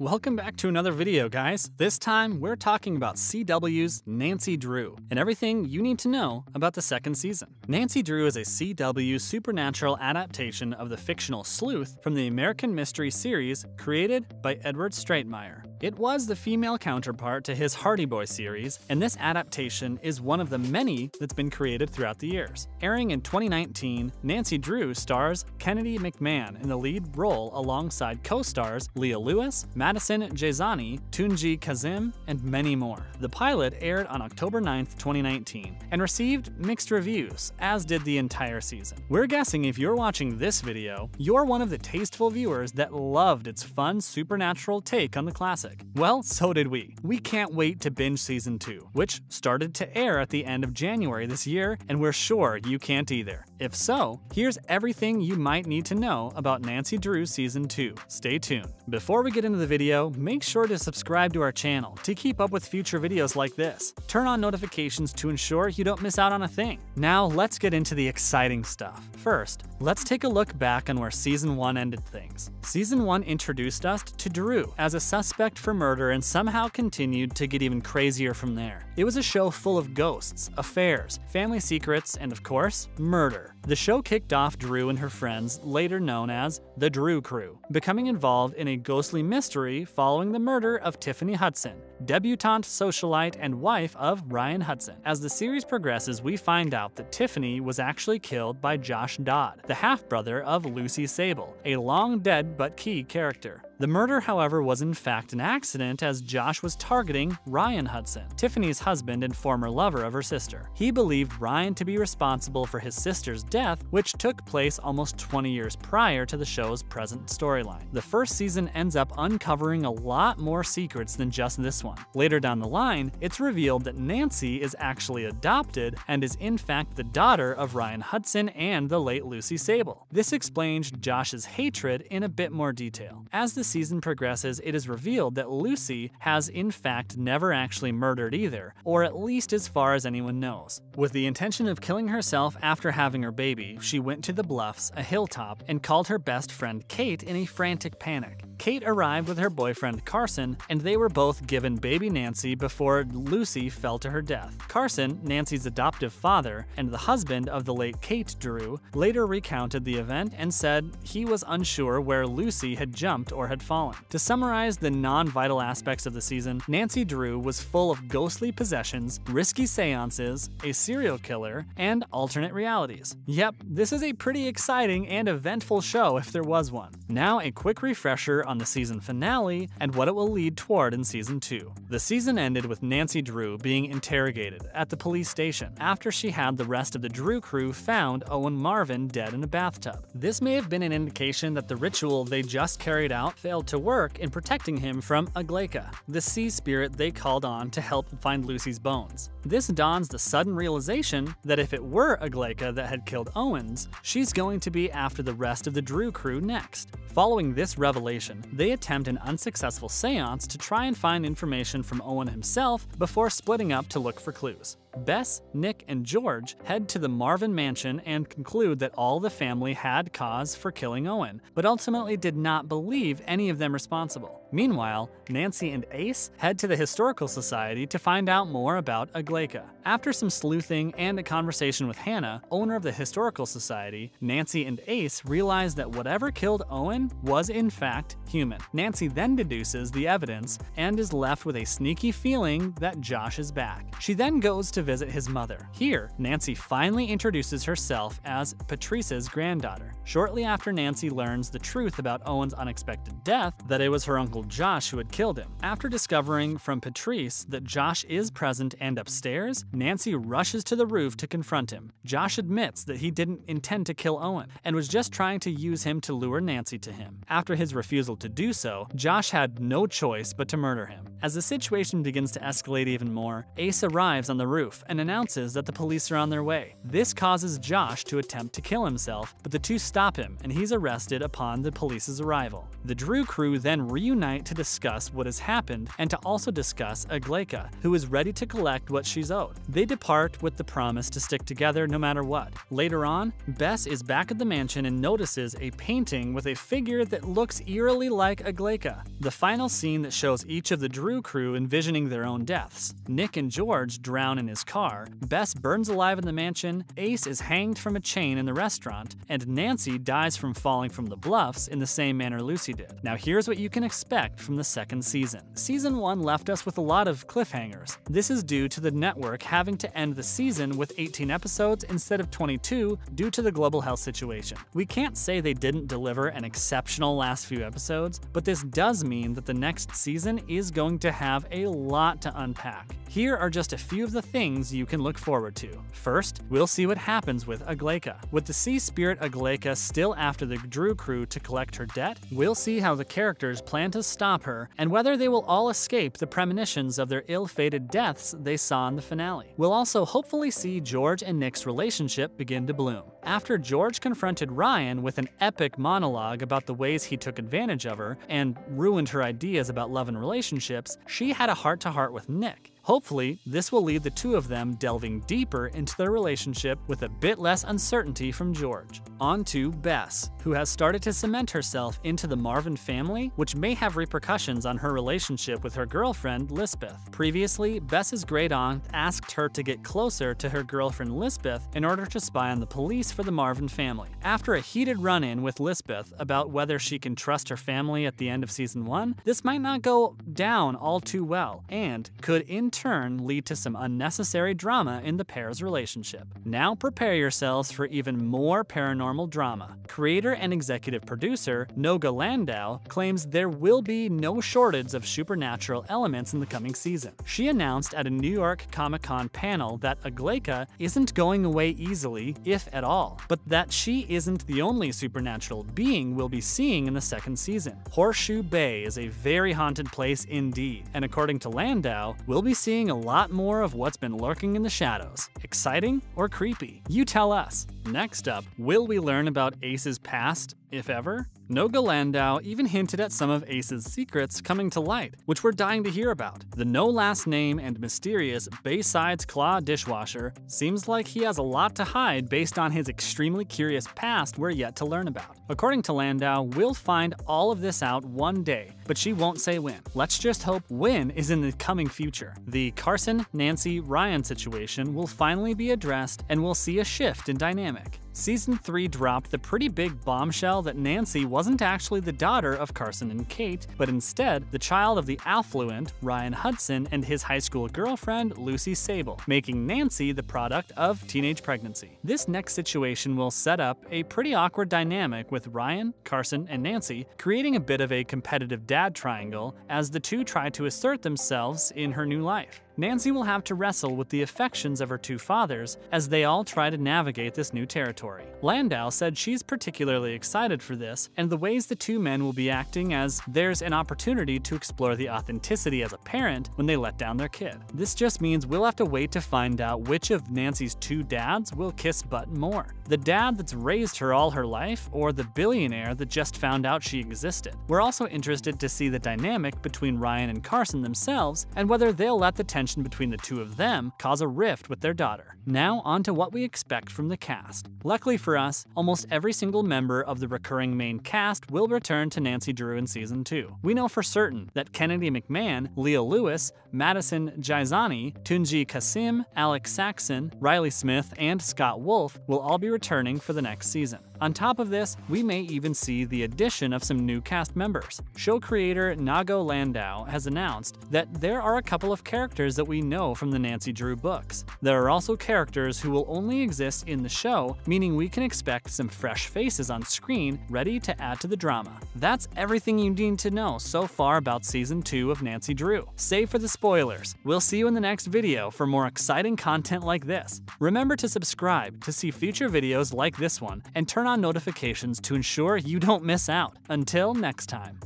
Welcome back to another video, guys. This time, we're talking about CW's Nancy Drew and everything you need to know about the second season. Nancy Drew is a CW supernatural adaptation of the fictional sleuth from the American mystery series created by Edward Stratemeyer. It was the female counterpart to his Hardy Boy series, and this adaptation is one of the many that's been created throughout the years. Airing in 2019, Nancy Drew stars Kennedy McMahon in the lead role alongside co-stars Leah Lewis, Madison Jazani, Tunji Kazim, and many more. The pilot aired on October 9th, 2019, and received mixed reviews, as did the entire season. We're guessing if you're watching this video, you're one of the tasteful viewers that loved its fun supernatural take on the classic. Well, so did we. We can't wait to binge season 2, which started to air at the end of January this year, and we're sure you can't either. If so, here's everything you might need to know about Nancy Drew season 2. Stay tuned. Before we get into the video, make sure to subscribe to our channel to keep up with future videos like this. Turn on notifications to ensure you don't miss out on a thing. Now, let's get into the exciting stuff. First, let's take a look back on where season 1 ended things. Season 1 introduced us to Drew as a suspect for murder and somehow continued to get even crazier from there. It was a show full of ghosts, affairs, family secrets, and of course, murder. The show kicked off Drew and her friends, later known as the Drew Crew, becoming involved in a ghostly mystery following the murder of Tiffany Hudson, debutante socialite and wife of Ryan Hudson. As the series progresses, we find out that Tiffany was actually killed by Josh Dodd, the half-brother of Lucy Sable, a long-dead but key character. The murder, however, was in fact an accident, as Josh was targeting Ryan Hudson, Tiffany's husband and former lover of her sister. He believed Ryan to be responsible for his sister's death, which took place almost 20 years prior to the show's present storyline. The first season ends up uncovering a lot more secrets than just this one. Later down the line, it's revealed that Nancy is actually adopted and is in fact the daughter of Ryan Hudson and the late Lucy Sable. This explains Josh's hatred in a bit more detail. As the season progresses, it is revealed that Lucy has in fact never actually murdered either, or at least as far as anyone knows. With the intention of killing herself after having her baby, she went to the Bluffs, a hilltop, and called her best friend Kate in a frantic panic. Kate arrived with her boyfriend Carson, and they were both given baby Nancy before Lucy fell to her death. Carson, Nancy's adoptive father, and the husband of the late Kate Drew, later recounted the event and said he was unsure where Lucy had jumped or had fallen. To summarize the non-vital aspects of the season, Nancy Drew was full of ghostly possessions, risky seances, a serial killer, and alternate realities. Yep, this is a pretty exciting and eventful show if there was one. Now, a quick refresher on the season finale and what it will lead toward in season 2. The season ended with Nancy Drew being interrogated at the police station after she had the rest of the Drew crew found Owen Marvin dead in a bathtub. This may have been an indication that the ritual they just carried out failed to work in protecting him from Aglaika, the sea spirit they called on to help find Lucy's bones. This dawns the sudden realization that if it were Aglaika that had killed Owens, she's going to be after the rest of the Drew crew next. Following this revelation, they attempt an unsuccessful seance to try and find information from Owen himself before splitting up to look for clues. Bess, Nick, and George head to the Marvin mansion and conclude that all the family had cause for killing Owen, but ultimately did not believe any of them responsible. Meanwhile, Nancy and Ace head to the Historical Society to find out more about Aglaika. After some sleuthing and a conversation with Hannah, owner of the Historical Society, Nancy and Ace realize that whatever killed Owen was in fact human. Nancy then deduces the evidence and is left with a sneaky feeling that Josh is back. She then goes to visit his mother. Here, Nancy finally introduces herself as Patrice's granddaughter. Shortly after Nancy learns the truth about Owen's unexpected death, that it was her uncle Josh who had killed him. After discovering from Patrice that Josh is present and upstairs, Nancy rushes to the roof to confront him. Josh admits that he didn't intend to kill Owen and was just trying to use him to lure Nancy to him. After his refusal to do so, Josh had no choice but to murder him. As the situation begins to escalate even more, Ace arrives on the roof roof and announces that the police are on their way. This causes Josh to attempt to kill himself, but the two stop him and he's arrested upon the police's arrival. The Drew crew then reunite to discuss what has happened and to also discuss Aglaika, who is ready to collect what she's owed. They depart with the promise to stick together no matter what. Later on, Bess is back at the mansion and notices a painting with a figure that looks eerily like Aglaika. The final scene that shows each of the Drew crew envisioning their own deaths. Nick and George drown in his car, Bess burns alive in the mansion, Ace is hanged from a chain in the restaurant, and Nancy dies from falling from the bluffs in the same manner Lucy did. Now here's what you can expect from the second season. Season 1 left us with a lot of cliffhangers. This is due to the network having to end the season with 18 episodes instead of 22 due to the global health situation. We can't say they didn't deliver an exceptional last few episodes, but this does mean that the next season is going to have a lot to unpack. Here are just a few of the things you can look forward to. First, we'll see what happens with Aglaika. With the sea spirit Aglaika still after the Drew crew to collect her debt, we'll see how the characters plan to stop her and whether they will all escape the premonitions of their ill-fated deaths they saw in the finale. We'll also hopefully see George and Nick's relationship begin to bloom. After George confronted Ryan with an epic monologue about the ways he took advantage of her and ruined her ideas about love and relationships, she had a heart-to-heart with Nick. Hopefully, this will lead the two of them delving deeper into their relationship with a bit less uncertainty from George. On to Bess, who has started to cement herself into the Marvin family, which may have repercussions on her relationship with her girlfriend, Lisbeth. Previously, Bess's great aunt asked her to get closer to her girlfriend Lisbeth in order to spy on the police for the Marvin family. After a heated run-in with Lisbeth about whether she can trust her family at the end of season 1, this might not go down all too well, and could in turn lead to some unnecessary drama in the pair's relationship. Now prepare yourselves for even more paranormal drama. Creator and executive producer Noga Landau claims there will be no shortage of supernatural elements in the coming season. She announced at a New York Comic-Con panel that Aglaika isn't going away easily, if at all, but that she isn't the only supernatural being we'll be seeing in the second season. Horseshoe Bay is a very haunted place indeed, and according to Landau, we'll be seeing a lot more of what's been lurking in the shadows. Exciting or creepy? You tell us. Next up, will we learn about Ace's past, if ever? Noga Landau even hinted at some of Ace's secrets coming to light, which we're dying to hear about. The no last name and mysterious Bayside's Claw dishwasher seems like he has a lot to hide based on his extremely curious past we're yet to learn about. According to Landau, we'll find all of this out one day, but she won't say when. Let's just hope when is in the coming future. The Carson, Nancy, Ryan situation will finally be addressed and we'll see a shift in dynamic. Season 3 dropped the pretty big bombshell that Nancy wasn't actually the daughter of Carson and Kate, but instead the child of the affluent Ryan Hudson and his high school girlfriend Lucy Sable, making Nancy the product of teenage pregnancy. This next situation will set up a pretty awkward dynamic with Ryan, Carson, and Nancy, creating a bit of a competitive dad triangle as the two try to assert themselves in her new life. Nancy will have to wrestle with the affections of her two fathers as they all try to navigate this new territory. Landau said she's particularly excited for this and the ways the two men will be acting, as there's an opportunity to explore the authenticity as a parent when they let down their kid. This just means we'll have to wait to find out which of Nancy's two dads will kiss butt more. The dad that's raised her all her life, or the billionaire that just found out she existed. We're also interested to see the dynamic between Ryan and Carson themselves and whether they'll let the tension between the two of them cause a rift with their daughter. Now on to what we expect from the cast. Luckily for us, almost every single member of the recurring main cast will return to Nancy Drew in season 2. We know for certain that Kennedy McMahon, Leah Lewis, Madison Jaizani, Tunji Kasim, Alex Saxon, Riley Smith, and Scott Wolf will all be returning for the next season. On top of this, we may even see the addition of some new cast members. Show creator Nago Landau has announced that there are a couple of characters that we know from the Nancy Drew books. There are also characters who will only exist in the show, meaning we can expect some fresh faces on screen ready to add to the drama. That's everything you need to know so far about season 2 of Nancy Drew. Save for the spoilers. We'll see you in the next video for more exciting content like this. Remember to subscribe to see future videos like this one and turn on notifications to ensure you don't miss out. Until next time.